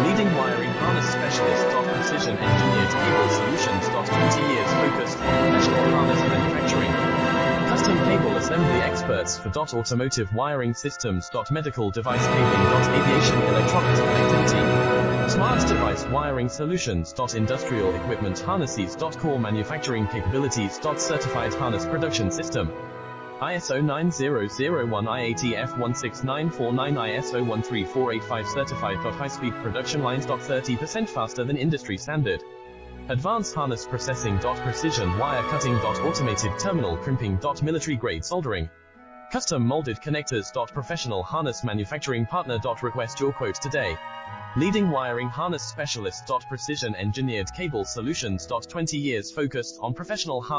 Leading wiring harness specialist. Precision engineered cable solutions. 20 years focused on professional harness manufacturing. Custom cable assembly experts for automotive wiring systems. Medical device cabling. Aviation electronics connectivity. Smart device wiring solutions. Industrial equipment harnesses. Core manufacturing capabilities. Certified harness production system. ISO 9001 IATF 16949 ISO 13485 certified. High-speed production lines. 30% faster than industry standard. Advanced harness processing. Precision wire cutting. Automated terminal crimping. Military grade soldering. Custom molded connectors. Professional harness manufacturing partner. Request your quote today. Leading wiring harness specialist. Precision engineered cable solutions. 20 years focused on professional harness